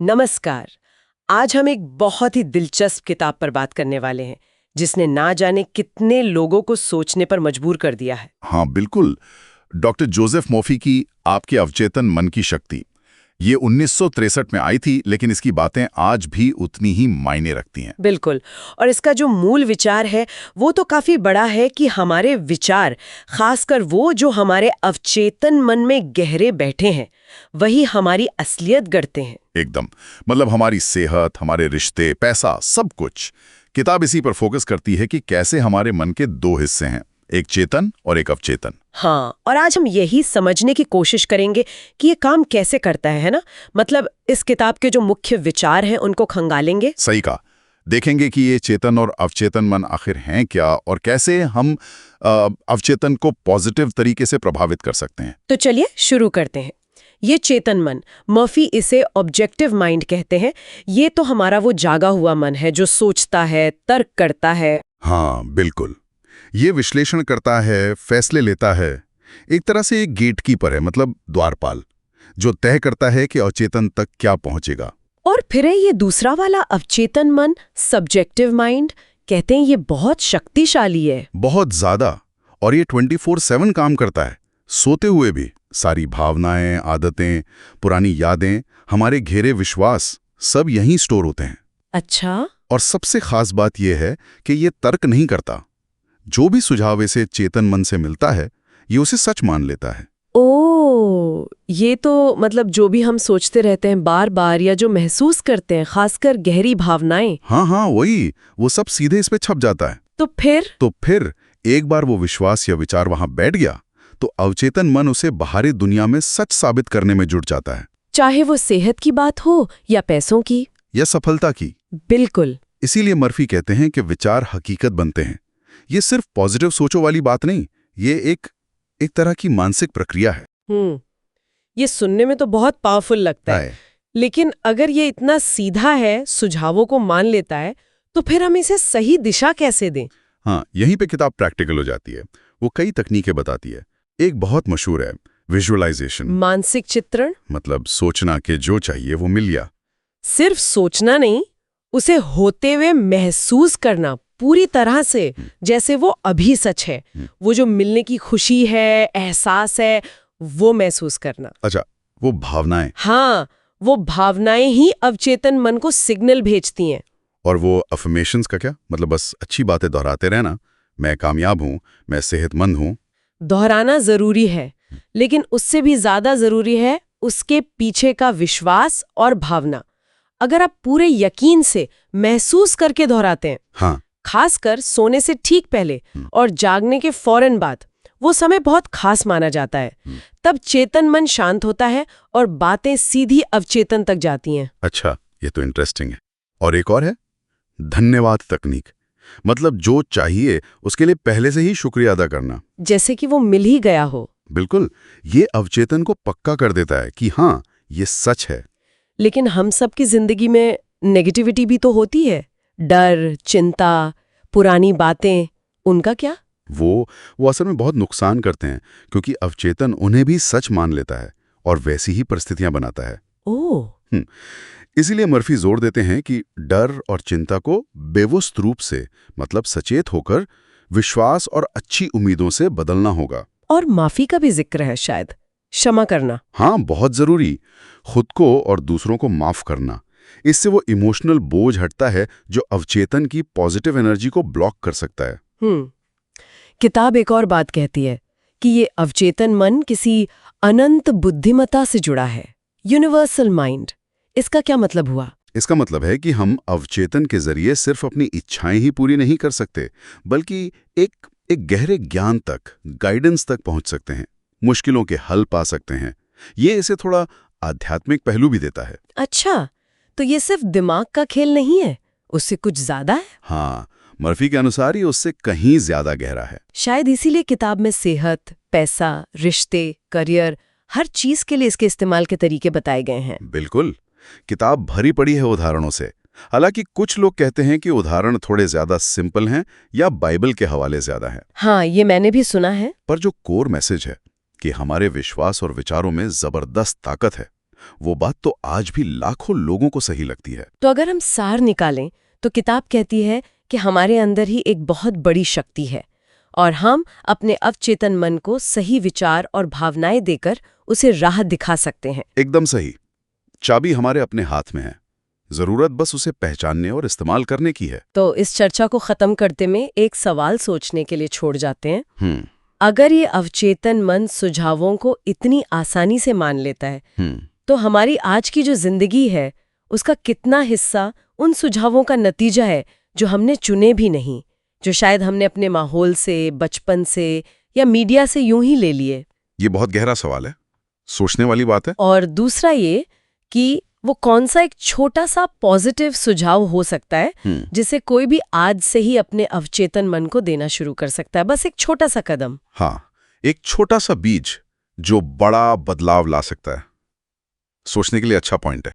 नमस्कार। आज हम एक बहुत ही दिलचस्प किताब पर बात करने वाले हैं जिसने ना जाने कितने लोगों को सोचने पर मजबूर कर दिया है। हाँ बिल्कुल। डॉक्टर जोसेफ मॉफी की आपके अवचेतन मन की शक्ति। ये 1963 में आई थी, लेकिन इसकी बातें आज भी उतनी ही मायने रखती हैं। बिल्कुल। और इसका जो मूल विचार है वो तो काफी बड़ा है कि हमारे विचार, खासकर वो जो हमारे अवचेतन मन में गहरे बैठे हैं, वही हमारी असलियत गढ़ते हैं। एकदम। मतलब हमारी सेहत, हमारे रिश्ते, पैसा, सब कुछ। किताब इसी पर फोकस करती है कि कैसे हमारे मन के दो हिस्से हैं, एक चेतन और एक अवचेतन। हाँ, और आज हम यही समझने की कोशिश करेंगे कि ये काम कैसे करता है ना? मतलब इस किताब के जो मुख्य विचार हैं उनको खंगालेंगे। सही कहा। देखेंगे कि ये चेतन और अवचेतन मन आखिर हैं क्या, और कैसे हम अवचेतन को पॉजिटिव तरीके से प्रभावित कर सकते हैं। तो चलिए शुरू करते हैं। ये चेतन मन, मर्फी इसे ऑब्जेक्टिव माइंड कहते हैं। ये तो हमारा वो जागा हुआ मन है जो सोचता है, तर्क करता है। हाँ बिल्कुल। ये विश्लेषण करता है, फैसले लेता है। एक तरह से एक गेटकीपर है, मतलब द्वारपाल, जो तय करता है कि अवचेतन तक क्या पहुंचेगा। और फिर है ये दूसरा वाला अवचेतन मन, सब्जेक्टिव माइंड, कहते हैं ये बहुत शक्तिशाली है। बहुत ज्यादा। और ये 24/7 काम करता है, सोते हुए भी। सारी भावनाएं, आदतें, पुरानी यादें, हमारे घेरे विश्वास, सब यहीं स्टोर होते हैं। अच्छा। और सबसे खास बात यह है कि ये तर्क नहीं करता। जो भी सुझाव इसे चेतन मन से मिलता है, ये उसे सच मान लेता है। ओ, ये तो मतलब जो भी हम सोचते रहते हैं बार बार, या जो महसूस करते हैं, खासकर गहरी भावनाएं। हाँ, वही। वो सब सीधे इस पे छप जाता है। तो फिर एक बार वो विश्वास या विचार वहां बैठ गया, तो अवचेतन मन उसे बाहरी दुनिया में सच साबित करने में जुट जाता है। चाहे वो सेहत की बात हो, या पैसों की, या सफलता की। बिल्कुल। इसीलिए मर्फी कहते हैं कि विचार हकीकत बनते हैं। ये सिर्फ पॉजिटिव सोचो वाली बात नहीं, ये एक तरह की मानसिक प्रक्रिया है। ये सुनने में तो बहुत पावरफुल लगता है। लेकिन अगर ये इतना सीधा है, सुझावों को मान लेता है, तो फिर हम इसे सही दिशा कैसे दें? हाँ, यहीं पे किताब प्रैक्टिकल हो जाती है। वो कई तकनीकें बताती है। एक बहुत मशहूर है, विजुअलाइजेशन, मानसिक चित्रण। मतलब सोचना कि जो चाहिए वो मिल गया। सिर्फ सोचना नहीं, उसे होते हुए महसूस करना पूरी तरह से, जैसे वो अभी सच है। वो जो मिलने की खुशी है, एहसास है, वो महसूस करना। अच्छा, वो भावनाएं। हाँ, वो भावनाएं ही अवचेतन मन को सिग्नल भेजती हैं। और वो अफर्मेशंस का क्या मतलब? बस अच्छी बातें दोहराते रहना, मैं कामयाब हूं, मैं सेहतमंद हूं। दोहराना जरूरी है, लेकिन उससे भी ज्यादा जरूरी है उसके पीछे का विश्वास और भावना। अगर आप पूरे यकीन से महसूस करके दोहराते हैं, हाँ, खासकर सोने से ठीक पहले और जागने के फौरन बाद, वो समय बहुत खास माना जाता है। तब चेतन मन शांत होता है और बातें सीधी अवचेतन तक जाती हैं। अच्छा, ये तो इंटरेस्टिंग है। और एक और है, धन्यवाद तकनीक। मतलब जो चाहिए उसके लिए पहले से ही शुक्रिया अदा करना, जैसे कि वो मिल ही गया हो। बिल्कुल। ये अवचेतन को पक्का कर देता है कि हाँ, ये सच है। लेकिन हम सबकी जिंदगी में नेगेटिविटी भी तो होती है। डर, चिंता, पुरानी बातें, उनका क्या? वो असल में बहुत नुकसान करते हैं, क्योंकि अवचेतन उन्हें भी सच मान लेता है और वैसी ही परिस्थितियां बनाता है। ओह। इसीलिए मर्फी जोर देते हैं कि डर और चिंता को बेवस्त रूप से, मतलब सचेत होकर, विश्वास और अच्छी उम्मीदों से बदलना होगा। और माफी का भी जिक्र है शायद, क्षमा करना। हाँ, बहुत जरूरी। खुद को और दूसरों को माफ करना। इससे वो इमोशनल बोझ हटता है जो अवचेतन की पॉजिटिव एनर्जी को ब्लॉक कर सकता है। किताब एक और बात कहती है कि ये अवचेतन मन किसी अनंत बुद्धिमत्ता से जुड़ा है, यूनिवर्सल माइंड। इसका क्या मतलब हुआ? इसका मतलब है कि हम अवचेतन के जरिए सिर्फ अपनी इच्छाएं ही पूरी नहीं कर सकते, बल्कि एक गहरे ज्ञान तक, गाइडेंस तक पहुंच सकते हैं, मुश्किलों के हल पा सकते हैं। ये इसे थोड़ा आध्यात्मिक पहलू भी देता है। अच्छा, तो ये सिर्फ दिमाग का खेल नहीं है, उससे कुछ ज्यादा है। हाँ, मर्फी के अनुसार ये उससे कहीं ज्यादा गहरा है। शायद इसीलिए किताब में सेहत, पैसा, रिश्ते, करियर, हर चीज के लिए इसके इस्तेमाल के तरीके बताए गए हैं। बिल्कुल। किताब भरी पड़ी है उदाहरणों से। हालांकि कुछ लोग कहते हैं कि उदाहरण थोड़े ज्यादा सिंपल हैं या बाइबल के हवाले ज्यादा हैं। हाँ, ये मैंने भी सुना है। पर जो कोर मैसेज है कि हमारे विश्वास और विचारों में जबरदस्त ताकत है, वो बात तो आज भी लाखों लोगों को सही लगती है। तो अगर हम सार निकालें तो किताब कहती है कि हमारे अंदर ही एक बहुत बड़ी शक्ति है और हम अपने अवचेतन मन को सही विचार और भावनाएं देकर उसे राह दिखा सकते हैं। एकदम सही। चाबी हमारे अपने हाथ में है, जरूरत बस उसे पहचानने और इस्तेमाल करने की है। तो इस चर्चा को खत्म करते में एक सवाल सोचने के लिए छोड़ जाते हैं। अगर ये अवचेतन मन सुझावों को इतनी आसानी से मान लेता है तो हमारी आज की जो जिंदगी है उसका कितना हिस्सा उन सुझावों का नतीजा है जो हमने चुने भी नहीं, जो शायद हमने अपने माहौल से, बचपन से या मीडिया से यूं ही ले लिए। ये बहुत गहरा सवाल है, सोचने वाली बात है। और दूसरा ये कि वो कौन सा एक छोटा सा पॉजिटिव सुझाव हो सकता है जिसे कोई भी आज से ही अपने अवचेतन मन को देना शुरू कर सकता है, बस एक छोटा सा कदम। हाँ, एक छोटा सा बीज जो बड़ा बदलाव ला सकता है। सोचने के लिए अच्छा पॉइंट है।